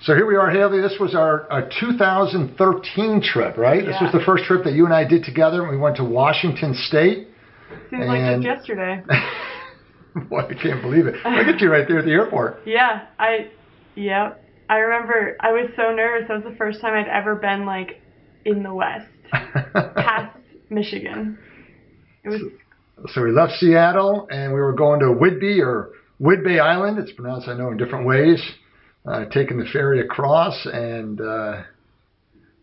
So here we are, Haley. This was our 2013 trip, right? Yeah. This was the first trip that you and I did together. We went to Washington State. Seems like just yesterday. Boy, I can't believe it. Look at you right there at the airport. Yeah, I remember I was so nervous. That was the first time I'd ever been like in the West, past Michigan. It was. So we left Seattle and we were going to Whidbey or Whidbey Island. It's pronounced, I know, in different ways. Taking the ferry across, and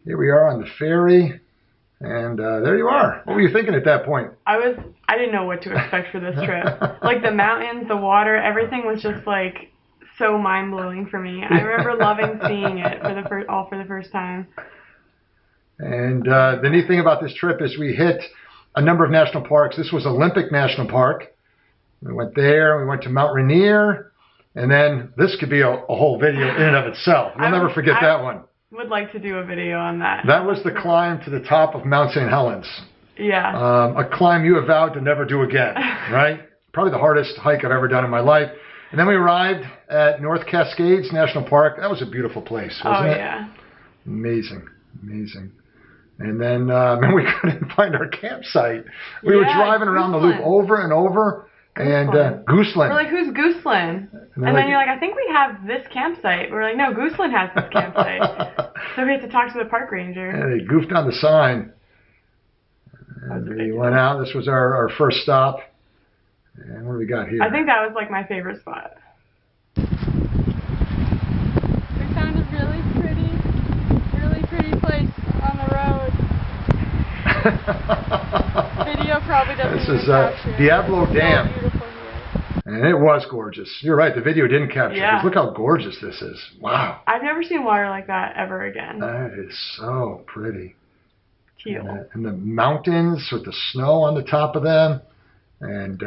here we are on the ferry. And there you are. What were you thinking at that point? I didn't know what to expect for this trip. Like the mountains, the water, everything was just like so mind-blowing for me. I remember loving seeing it for the first time. And the neat thing about this trip is we hit a number of national parks. This was Olympic National Park. We went there. We went to Mount Rainier. And then this could be a whole video in and of itself. You'll never forget that one. Would like to do a video on that. That was the climb to the top of Mount St. Helens. Yeah. A climb you have vowed to never do again, right? Probably the hardest hike I've ever done in my life. And then we arrived at North Cascades National Park. That was a beautiful place, wasn't it? Yeah. Amazing, amazing. And then we couldn't find our campsite. We were driving around the loop over and over. And Gooseland. We're like, who's Gooseland? And then you're like, I think we have this campsite. We're like, no, Gooseland has this campsite. So we had to talk to the park ranger. And they goofed on the sign. And we went out. This was our first stop. And what do we got here? I think that was like my favorite spot. We found a really pretty place on the road. Video probably doesn't. This is Diablo Dam. And it was gorgeous. You're right, the video didn't capture it. Look how gorgeous this is. Wow. I've never seen water like that ever again. That is so pretty. Teal. And the mountains with the snow on the top of them. And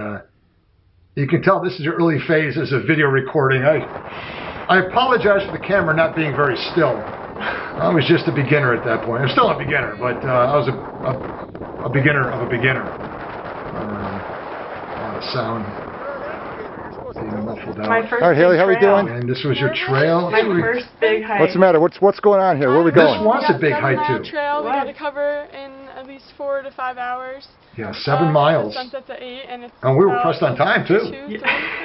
you can tell this is your early phases of video recording. I apologize for the camera not being very still. I was just a beginner at that point. I'm still a beginner, but I was a beginner of a beginner. A lot of sound being muffled out. My first All right, Haley, how are we doing? Trail. And this was your trail. My first big hike. What's the matter? What's going on here? Where are we going? This was a big hike too. Trail we got to cover in at least 4 to 5 hours. Yeah, 7 miles. The sunset's at 8, and it's. And we were pressed on time too.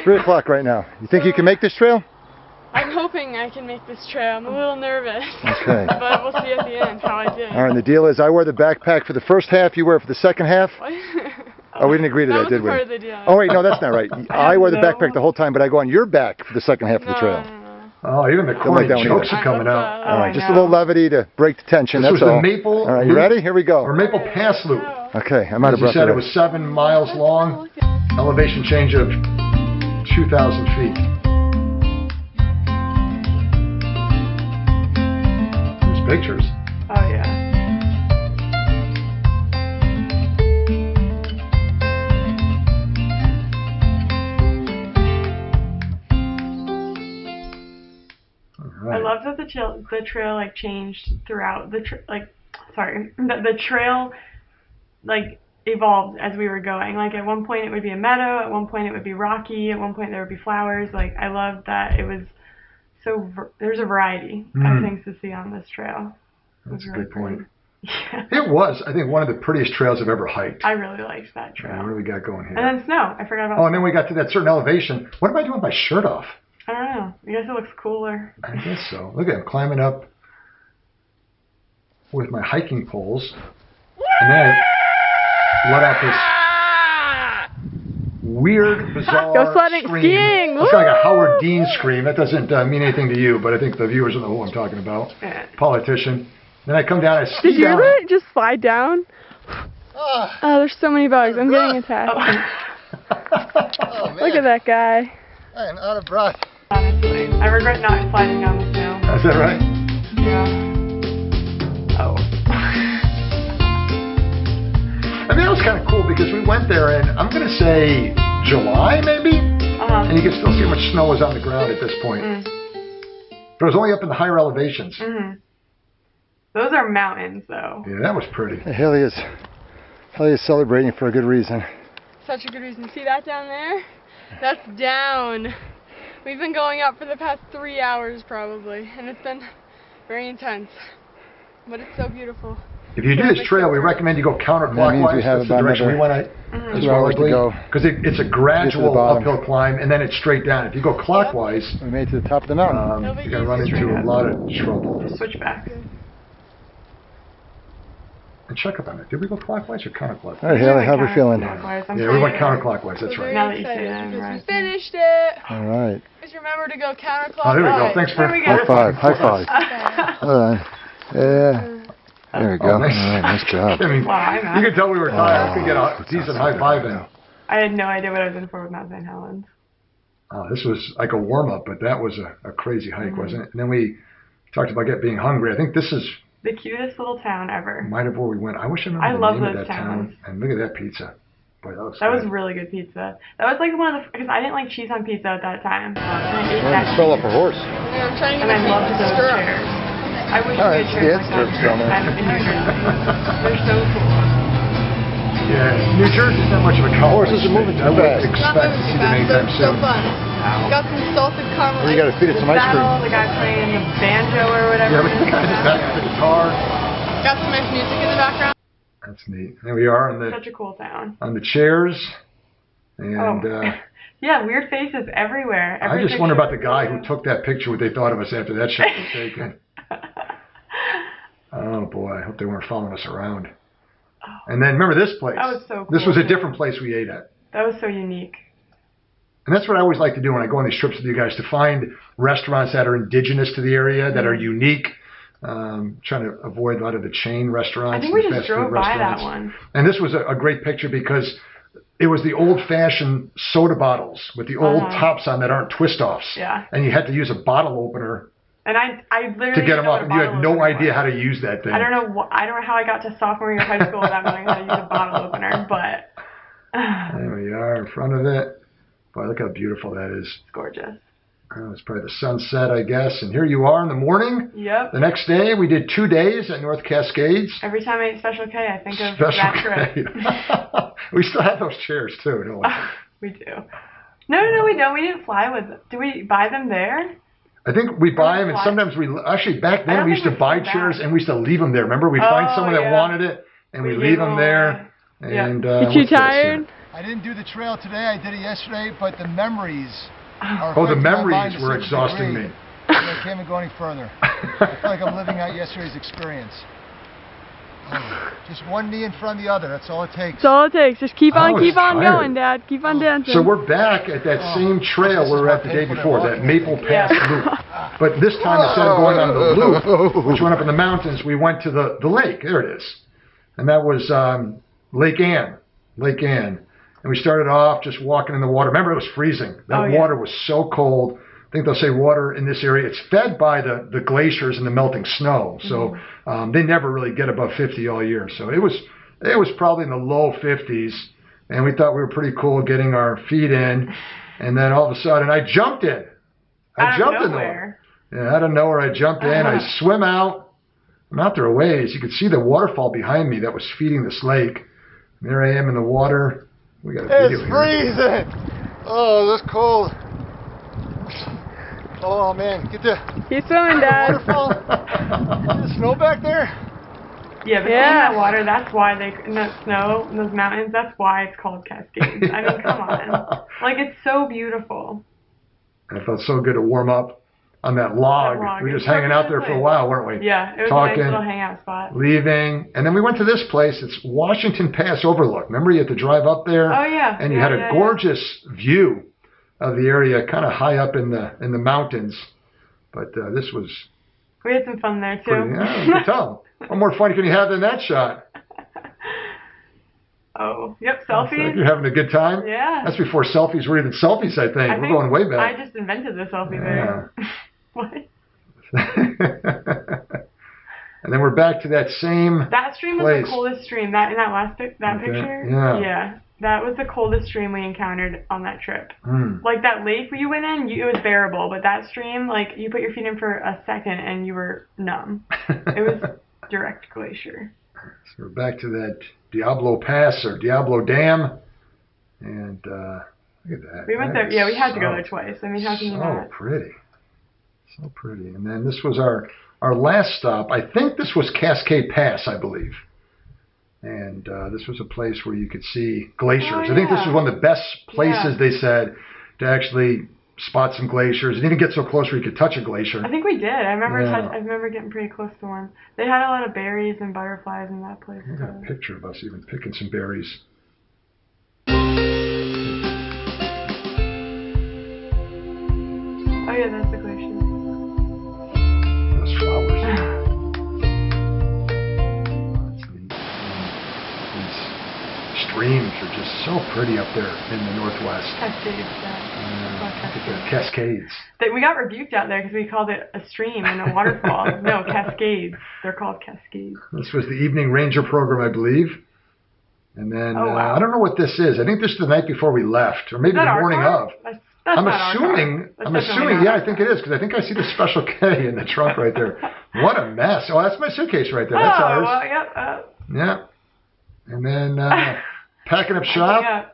3 o'clock right now. You think you can make this trail? I'm hoping I can make this trail. I'm a little nervous. Okay. But we'll see at the end how I did. All right, and the deal is I wear the backpack for the first half, you wear it for the second half? What? Oh, we didn't agree to that, did we? That was part of the deal. Oh, wait, no, that's not right. I wear the backpack the whole time, but I go on your back for the second half of the trail. No. Oh, even the corny jokes are coming out. All right, just a little levity to break the tension, that's all. This was the Maple All right, you ready? Here we go. Or Maple Pass Loop. Okay, I'm out of breath. As you said, it was 7 miles long. Elevation change of 2,000 feet. Pictures. Oh yeah. Right. I love that the trail like changed throughout the trail like evolved as we were going. Like at one point it would be a meadow, at one point it would be rocky, at one point there would be flowers. Like I loved that it was. So there's a variety of things to see on this trail. That's a good point. Yeah. It was, I think, one of the prettiest trails I've ever hiked. I really liked that trail. What do we got going here? And then snow. I forgot about. Oh, and then we got to that certain elevation. What am I doing with my shirt off? I don't know. I guess it looks cooler. I guess so. Look at him climbing up with my hiking poles, and then I let out this weird, bizarre Go sledding, scream. skiing! It's kind of like a Howard Dean scream. That doesn't mean anything to you, but I think the viewers will know who I'm talking about. Politician. Then I come down, I ski Did you down. ever just slide down? Oh, there's so many bugs. I'm getting attacked. Oh, man. Look at that guy. I am out of breath. Honestly, I regret not sliding down the snow. Is that right? Yeah. Oh. I mean, that was kind of cool because we went there in, I'm going to say, July maybe? And you can still see how much snow was on the ground at this point. But it was only up in the higher elevations. Those are mountains, though. Yeah, that was pretty. Haley is celebrating for a good reason. Such a good reason. See that down there? That's down. We've been going up for the past 3 hours probably, and it's been very intense. But it's so beautiful. If you do this trail, we recommend you go counterclockwise. That's the direction we went at. 2 hours to go. Because it's a gradual uphill climb, and then it's straight down. If you go clockwise, we made it to the top of the mountain. you're going to run into a lot of trouble. Switch back. And check up on it. Did we go clockwise or counterclockwise? All right, Haley, how are we feeling? Yeah, we went counterclockwise. That's right. Now that you say that, because we finished it. All right. Just remember to go counterclockwise. Oh, there we go. Thanks for high five. High five. Hold on. Yeah. There we go. Oh, nice. All right, nice job. I mean, wow, you can tell we were tired. I could get a decent high five in. I had no idea what I was in for with Mount St. Helens. This was like a warm-up, but that was a crazy hike, wasn't it? And then we talked about being hungry. I think this is the cutest little town ever. Might have where we went. I wish I remember I the love name of those that towns. town. And look at that pizza. Boy, that was really good pizza. That was like one of the, because I didn't like cheese on pizza at that time. And I ate Well, that just fell off a horse. Yeah, I'm trying to and I get loved those stirrups. chairs. I wish Oh, we had chairs like stirrups down there. that in New Jersey. They're so cool. Yeah, New Jersey's not much of a college. Horses are moving too I would fast. expect to see them anytime so soon. fun. Got some salted caramel. Well, you got to feed it some ice cream. The guy playing the banjo or whatever. Yeah, the guy just back the guitar. Got some nice music in the background. That's neat. There we are Such a cool town. on the chairs. And yeah, weird faces everywhere. I just wonder about the guy who took that picture, what they thought of us after that shot was taken. Oh boy, I hope they weren't following us around. And then remember this place. That was so cool. This was a different place we ate at. That was so unique. And that's what I always like to do when I go on these trips with you guys, to find restaurants that are indigenous to the area, that are unique. Trying to avoid a lot of the chain restaurants. I think we and just fast food drove by restaurants. that one. And this was a great picture because it was the old-fashioned soda bottles with the old tops on that aren't twist-offs. Yeah. And you had to use a bottle opener And I literally to get them didn't know up, what and a you had bottle no opener idea was. how to use that thing. I don't know how I got to sophomore year of high school without knowing how to use a bottle opener, but There we are in front of it. Boy, look how beautiful that is. it's gorgeous. It's probably the sunset, I guess. And here you are in the morning. Yep. The next day, we did 2 days at North Cascades. Every time I eat Special K, I think of Special that trip. K. We still have those chairs, too, don't we? We do. No, we don't. We didn't fly with them. Did we buy them there? I think we buy them, and sometimes we actually back then we used to buy chairs and we used to leave them there. Remember, we find someone that wanted it, and we leave them there. And you too tired? I didn't do the trail today. I did it yesterday, but the memories. Are Oh, the affecting my mind memories to were such a exhausting degree me. that I can't even go any further. I feel like I'm living out yesterday's experience. Just one knee in front of the other. That's all it takes. That's all it takes. Just keep on tired. going, Dad. Keep on dancing. So we're back at that same trail we were at the day before, that Maple Pass loop. But this time, instead of going on the loop, which went up in the mountains, we went to the lake. There it is. And that was Lake Ann. Lake Ann. And we started off just walking in the water. Remember, it was freezing. That water was so cold. I think they'll say water in this area, it's fed by the glaciers and the melting snow. So they never really get above 50 all year. So it was probably in the low 50s. And we thought we were pretty cool getting our feet in. And then all of a sudden, I jumped in. I jumped in there. Yeah, out of nowhere, I jumped in. I swim out. I'm out there a ways. You could see the waterfall behind me that was feeding this lake. And there I am in the water. We got a video It's freezing. Oh, that's cold. Oh man, get the Keep swimming, Dad. waterfall. Is the snow back there? Yeah, but in that water, that's why in that snow, in those mountains, that's why it's called Cascades. I mean, come on. Like, it's so beautiful. And it felt so good to warm up on that log. We were just hanging out there for a while, weren't we? Yeah, it was talking, a nice little hangout spot. Leaving. And then we went to this place. It's Washington Pass Overlook. Remember, you had to drive up there? Oh, yeah. And you had a gorgeous view of the area, kind of high up in the mountains. But this was... We had some fun there, too. Yeah, you can tell. What more fun can you have than that shot? Oh, yep, selfies. You're having a good time? Yeah. That's before selfies were even selfies, I think. We're going way back. I just invented the selfie there. What? And then we're back to that same That stream was the coldest stream. In that last picture? Yeah. That was the coldest stream we encountered on that trip. Like, that lake you went in, it was bearable. But that stream, like, you put your feet in for a second and you were numb. It was direct glacier. So we're back to that Diablo Pass or Diablo Dam. And Look at that. We went there. Yeah, we had to go there twice. I mean, how can you not? So pretty. So pretty. And then this was our last stop. I think this was Cascade Pass, I believe. And this was a place where you could see glaciers. Oh, yeah. I think this was one of the best places, they said, to actually spot some glaciers. And even get so close where you could touch a glacier. I think we did. I remember getting pretty close to one. They had a lot of berries and butterflies in that place. I got a picture of us even picking some berries. Oh yeah, that's the glacier. Those flowers. That's neat. These streams are just so pretty up there in the northwest. Cascades. Cascades. We got rebuked out there because we called it a stream and a waterfall. No, Cascades. They're called Cascades. This was the evening ranger program, I believe. And then I don't know what this is. I think this is the night before we left, or maybe the morning of. I'm assuming, yeah, I think it is, because I think I see the Special K in the trunk right there. What a mess. Oh, that's my suitcase right there. That's ours. Well, yep. Yeah. And then packing up shop. Yeah.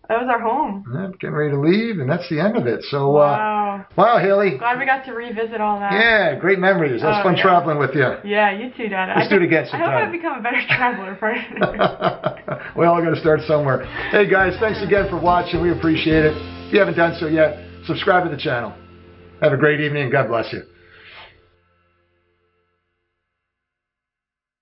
That was our home. Yeah, getting ready to leave, and that's the end of it. So, wow, Haley. Glad we got to revisit all that. Yeah, great memories. It was fun traveling with you. Yeah, you too, Dad. Let's do it again sometime. I hope I've become a better traveler for it. We all got to start somewhere. Hey, guys, thanks again for watching. We appreciate it. If you haven't done so yet, subscribe to the channel. Have a great evening, and God bless you.